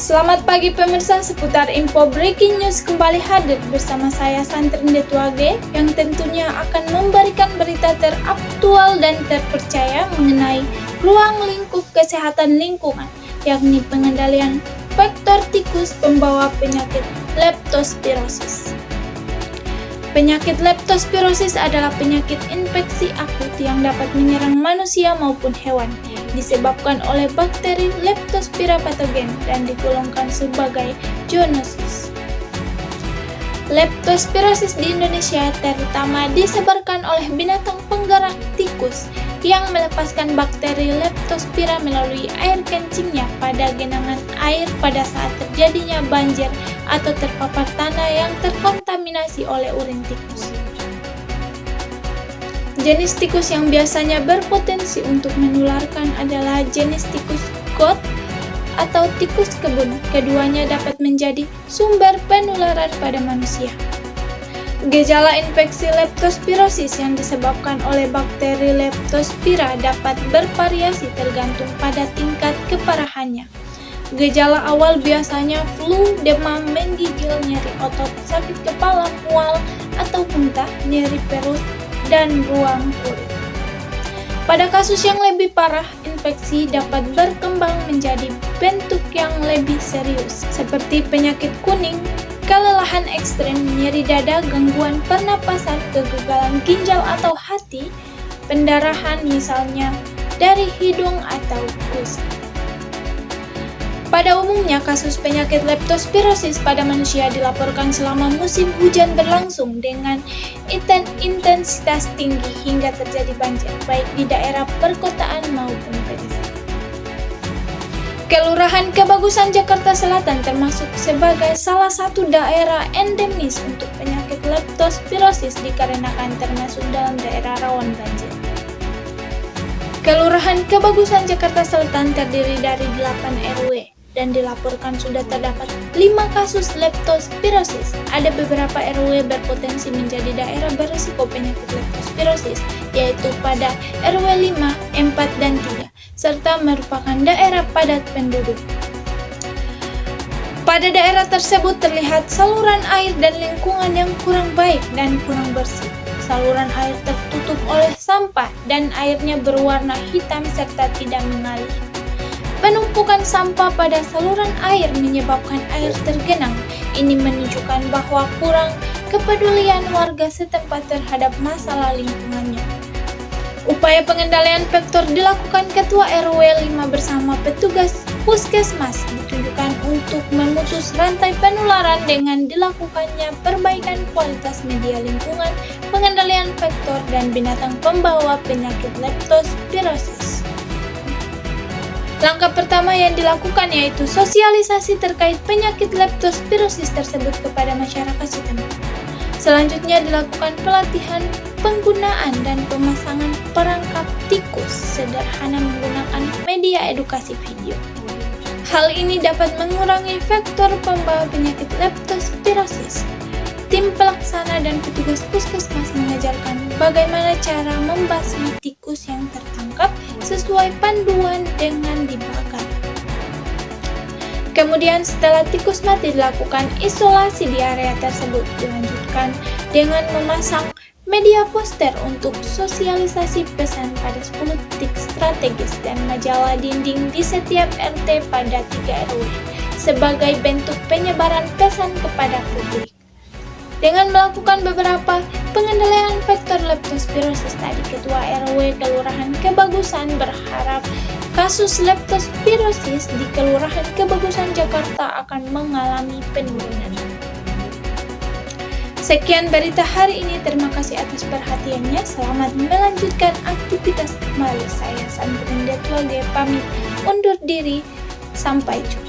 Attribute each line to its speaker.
Speaker 1: Selamat pagi pemirsa, seputar info breaking news kembali hadir bersama saya Santri Ndetuage yang tentunya akan memberikan berita teraktual dan terpercaya mengenai ruang lingkup kesehatan lingkungan, yakni pengendalian faktor tikus pembawa penyakit leptospirosis. Penyakit leptospirosis adalah penyakit infeksi akut yang dapat menyerang manusia maupun hewan, disebabkan oleh bakteri Leptospira patogen dan digolongkan sebagai zoonosis. Leptospirosis di Indonesia terutama disebarkan oleh binatang penggerak tikus yang melepaskan bakteri Leptospira melalui air kencingnya pada genangan air pada saat terjadinya banjir atau terpapar tanah yang terkontaminasi oleh urin tikus. Jenis tikus yang biasanya berpotensi untuk menularkan adalah jenis tikus got atau tikus kebun. Keduanya dapat menjadi sumber penularan pada manusia. Gejala infeksi leptospirosis yang disebabkan oleh bakteri Leptospira dapat bervariasi tergantung pada tingkat keparahannya. Gejala awal biasanya flu, demam, menggigil, nyeri otot, sakit kepala, mual atau muntah, nyeri perut, dan ruam kulit. Pada kasus yang lebih parah, infeksi dapat berkembang menjadi bentuk yang lebih serius, seperti penyakit kuning, kelelahan ekstrem, nyeri dada, gangguan pernapasan, kegagalan ginjal atau hati, pendarahan misalnya dari hidung atau gusi. Pada umumnya, kasus penyakit leptospirosis pada manusia dilaporkan selama musim hujan berlangsung dengan intensitas tinggi hingga terjadi banjir, baik di daerah perkotaan maupun pedesaan. Kelurahan Kebagusan Jakarta Selatan termasuk sebagai salah satu daerah endemis untuk penyakit leptospirosis dikarenakan termasuk dalam daerah rawan banjir. Kelurahan Kebagusan Jakarta Selatan terdiri dari 8 RW. Dan dilaporkan sudah terdapat 5 kasus leptospirosis. Ada beberapa RW berpotensi menjadi daerah berisiko penyakit leptospirosis, yaitu pada RW 5, 4, dan 3, serta merupakan daerah padat penduduk. Pada daerah tersebut terlihat saluran air dan lingkungan yang kurang baik dan kurang bersih. Saluran air tertutup oleh sampah dan airnya berwarna hitam serta tidak mengalir. Penumpukan sampah pada saluran air menyebabkan air tergenang. Ini menunjukkan bahwa kurang kepedulian warga setempat terhadap masalah lingkungannya. Upaya pengendalian faktor dilakukan Ketua RW 5 bersama petugas puskesmas ditunjukkan untuk memutus rantai penularan dengan dilakukannya perbaikan kualitas media lingkungan, pengendalian faktor dan binatang pembawa penyakit leptospirosis. Langkah pertama yang dilakukan yaitu sosialisasi terkait penyakit leptospirosis tersebut kepada masyarakat setempat. Selanjutnya dilakukan pelatihan penggunaan dan pemasangan perangkap tikus sederhana menggunakan media edukasi video. Hal ini dapat mengurangi faktor pembawa penyakit leptospirosis. Tim pelaksana dan petugas puskesmas mengajarkan bagaimana cara membasmi tikus yang tertangkap sesuai panduan dengan dibakar. Kemudian setelah tikus mati dilakukan isolasi di area tersebut. Dilanjutkan dengan memasang media poster untuk sosialisasi pesan pada 10 titik strategis dan majalah dinding di setiap RT pada 3 RW sebagai bentuk penyebaran pesan kepada publik. Dengan melakukan beberapa pengendalian faktor leptospirosis tadi, Ketua RW Kelurahan Kebagusan berharap kasus leptospirosis di Kelurahan Kebagusan Jakarta akan mengalami penurunan. Sekian berita hari ini, terima kasih atas perhatiannya. Selamat melanjutkan aktivitas kembali. Saya Santri Ndetuage pamit undur diri. Sampai jumpa.